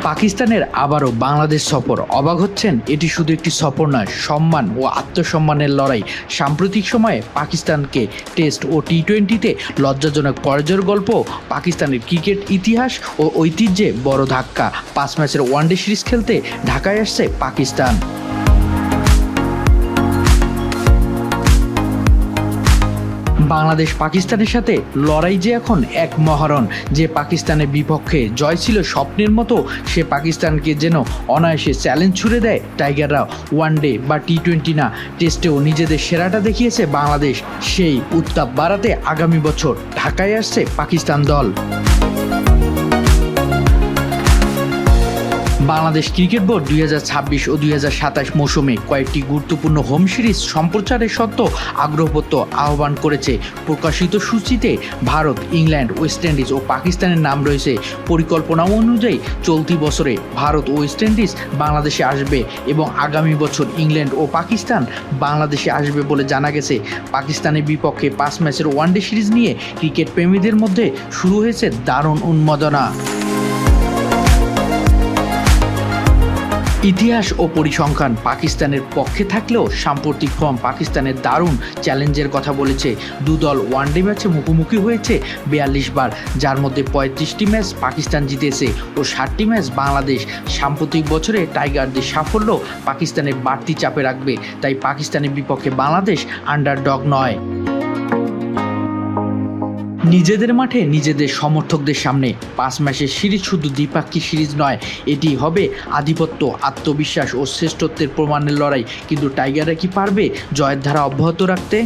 পাকিস্তানের আবারও বাংলাদেশ সফর। অবাক হচ্ছেন? এটি শুধু একটি সফর নয়, সম্মান ও আত্মসম্মানের লড়াই। সাম্প্রতিক সময়ে পাকিস্তানকে টেস্ট ও টি-20-তে লজ্জাজনক পরাজয়ের গল্প পাকিস্তানের ক্রিকেট ইতিহাস ও ঐতিহ্যে বড় ধাক্কা। 5 ম্যাচের ওয়ানডে সিরিজ খেলতে ঢাকায় আসছে পাকিস্তান। বাংলাদেশ পাকিস্তানের সাথে লড়াই যে এখন এক মহারণ। যে পাকিস্তানের বিপক্ষে জয় ছিল স্বপ্নের মতো, সে পাকিস্তানকে যেন অনায়াসে চ্যালেঞ্জ ছুড়ে দেয় টাইগাররা। ওয়ানডে বা টি-20 না, টেস্টেও নিজেদের সেরাটা দেখিয়েছে বাংলাদেশ। সেই উত্তাপ বাড়াতে আগামী বছর ঢাকায় আসছে পাকিস্তান দল। বাংলাদেশ ক্রিকেট বোর্ড 2026 ও 2027 মৌসুমে কয়েকটি গুরুত্বপূর্ণ হোম সিরিজ সম্প্রচারের সত্ত্বেও আগ্রহপত্র আহ্বান করেছে। প্রকাশিত সূচিতে ভারত, ইংল্যান্ড, ওয়েস্ট ইন্ডিজ ও পাকিস্তানের নাম রয়েছে। পরিকল্পনা অনুযায়ী চলতি বছরে ভারত ও ওয়েস্ট ইন্ডিজ বাংলাদেশে আসবে এবং আগামী বছর ইংল্যান্ড ও পাকিস্তান বাংলাদেশে আসবে বলে জানা গেছে। পাকিস্তানের বিপক্ষে 5 ম্যাচের ওয়ানডে সিরিজ নিয়ে ক্রিকেট প্রেমীদের মধ্যে শুরু হয়েছে দারুণ উন্মাদনা। ইতিহাস ও পরিসংখ্যান পাকিস্তানের পক্ষে থাকলেও সাম্প্রতিক ফর্ম পাকিস্তানের দারুণ চ্যালেঞ্জের কথা বলেছে। দুদল ওয়ানডে ম্যাচে মুখোমুখি হয়েছে 42 বার, যার মধ্যে 35টি ম্যাচ পাকিস্তান জিতেছে ও 60টি ম্যাচ বাংলাদেশ। সাম্প্রতিক বছরে টাইগারদের সাফল্য পাকিস্তানের বাড়তি চাপে রাখবে, তাই পাকিস্তানের বিপক্ষে বাংলাদেশ আন্ডারডগ নয়। নিজেদের মাঠে নিজেদের সমর্থকদের সামনে 5 ম্যাচের সিরিজ শুধু দ্বিপাক্ষিক সিরিজ নয়, এটি হবে আধিপত্য, আত্মবিশ্বাস ও শ্রেষ্ঠত্বের প্রমাণের লড়াই। কিন্তু টাইগাররা কি পারবে জয়ের ধারা অব্যাহত রাখতে?